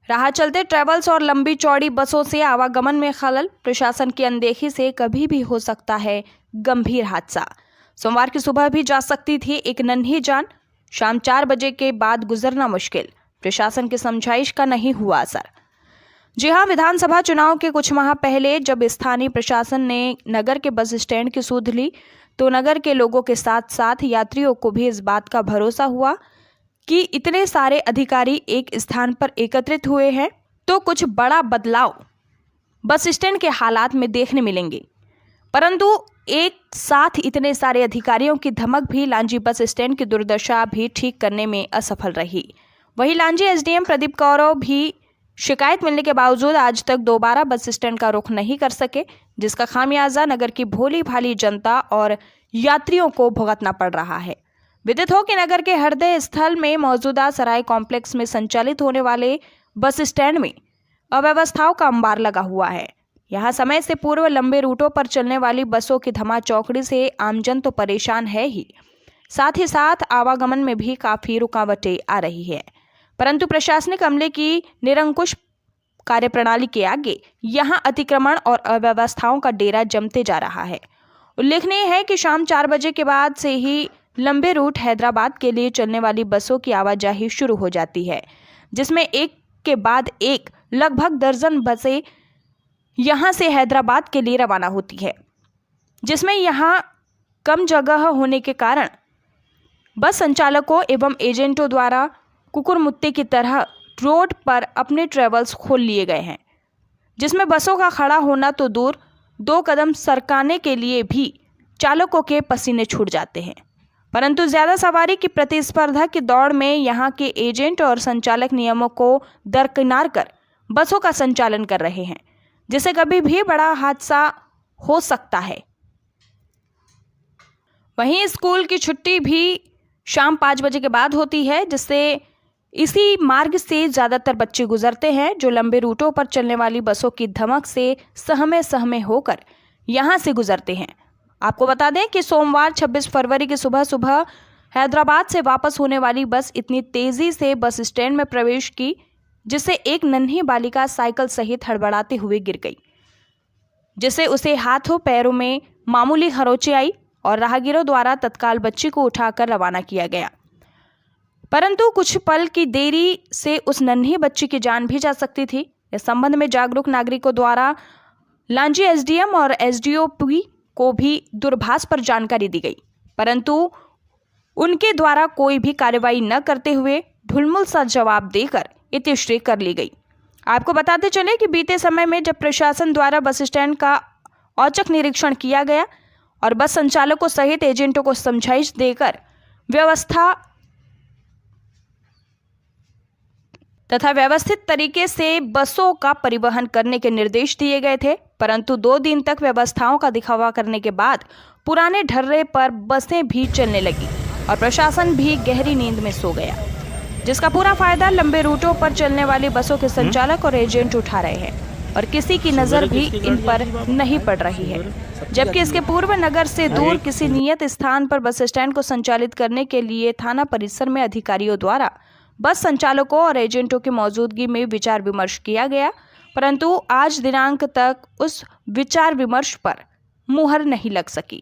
राह चलते ट्रेवल्स और लंबी चौड़ी बसों से आवागमन में खलल, प्रशासन की अनदेखी से कभी भी हो सकता है गंभीर हादसा। सोमवार की सुबह भी जा सकती थी एक नन्ही जान। शाम 4 बजे के बाद गुजरना मुश्किल, प्रशासन की समझाइश का नहीं हुआ असर। जी हां, विधानसभा चुनाव के कुछ माह पहले जब स्थानीय प्रशासन ने नगर के बस स्टैंड की सुध ली तो नगर के लोगों के साथ साथ यात्रियों को भी इस बात का भरोसा हुआ कि इतने सारे अधिकारी एक स्थान पर एकत्रित हुए हैं तो कुछ बड़ा बदलाव बस स्टैंड के हालात में देखने मिलेंगे। परंतु एक साथ इतने सारे अधिकारियों की धमक भी लांजी बस स्टैंड की दुर्दशा भी ठीक करने में असफल रही। वहीं लांजी एसडीएम प्रदीप कौरव भी शिकायत मिलने के बावजूद आज तक दोबारा बस स्टैंड का रुख नहीं कर सके, जिसका खामियाजा नगर की भोली भाली जनता और यात्रियों को भुगतना पड़ रहा है। विदित हो कि नगर के हृदय स्थल में मौजूदा सराय कॉम्प्लेक्स में संचालित होने वाले बस स्टैंड में अव्यवस्थाओं का अंबार लगा हुआ है। यहाँ समय से पूर्व लंबे रूटों पर चलने वाली बसों की धमाचौकड़ी से आमजन तो परेशान है ही, साथ ही साथ आवागमन में भी काफी रुकावटें आ रही है। परंतु प्रशासनिक अमले की निरंकुश कार्यप्रणाली के आगे यहाँ अतिक्रमण और अव्यवस्थाओं का डेरा जमते जा रहा है। उल्लेखनीय है कि शाम 4 बजे के बाद से ही लंबे रूट हैदराबाद के लिए चलने वाली बसों की आवाजाही शुरू हो जाती है, जिसमें एक के बाद एक लगभग दर्जन बसें यहां से हैदराबाद के लिए रवाना होती है, जिसमें यहां कम जगह होने के कारण बस संचालकों एवं एजेंटों द्वारा कुकुरमुत्ते की तरह रोड पर अपने ट्रेवल्स खोल लिए गए हैं, जिसमें बसों का खड़ा होना तो दूर, 2 कदम सरकाने के लिए भी चालकों के पसीने छूट जाते हैं। परंतु ज्यादा सवारी की प्रतिस्पर्धा की दौड़ में यहाँ के एजेंट और संचालक नियमों को दरकिनार कर बसों का संचालन कर रहे हैं, जिससे कभी भी बड़ा हादसा हो सकता है। वहीं स्कूल की छुट्टी भी शाम 5 बजे के बाद होती है, जिससे इसी मार्ग से ज़्यादातर बच्चे गुजरते हैं, जो लंबे रूटों पर चलने वाली बसों की धमक से सहमे सहमे होकर यहाँ से गुजरते हैं। आपको बता दें कि सोमवार 26 फरवरी की सुबह सुबह हैदराबाद से वापस होने वाली बस इतनी तेजी से बस स्टैंड में प्रवेश की, जिससे एक नन्ही बालिका साइकिल सहित हड़बड़ाते हुए गिर गई, जिससे उसे हाथों पैरों में मामूली खरोंचें आई और राहगीरों द्वारा तत्काल बच्ची को उठाकर रवाना किया गया। परंतु कुछ पल की देरी से उस नन्ही बच्ची की जान भी जा सकती थी। इस संबंध में जागरूक नागरिकों द्वारा लांजी एसडीएम और एसडीओपी को भी दूरभाष पर जानकारी दी गई, परंतु उनके द्वारा कोई भी कार्रवाई न करते हुए ढुलमुल सा जवाब देकर इतिश्री कर ली गई। आपको बताते चले कि बीते समय में जब प्रशासन द्वारा बस स्टैंड का औचक निरीक्षण किया गया और बस संचालकों सहित एजेंटों को समझाइश देकर व्यवस्था तथा व्यवस्थित तरीके से बसों का परिवहन करने के निर्देश दिए गए थे, परंतु 2 दिन तक व्यवस्थाओं का दिखावा करने के बाद पुराने ढर्रे पर बसें भी चलने लगी और प्रशासन भी गहरी नींद में सो गया, जिसका पूरा फायदा लंबे रूटों पर चलने वाली बसों के संचालक और एजेंट उठा रहे हैं और किसी की नजर भी इन पर नहीं पड़ रही है। जबकि इसके पूर्व नगर से दूर किसी नियत स्थान पर बस स्टैंड को संचालित करने के लिए थाना परिसर में अधिकारियों द्वारा बस संचालकों और एजेंटों की मौजूदगी में विचार विमर्श किया गया, परंतु आज दिनांक तक उस विचार विमर्श पर मुहर नहीं लग सकी।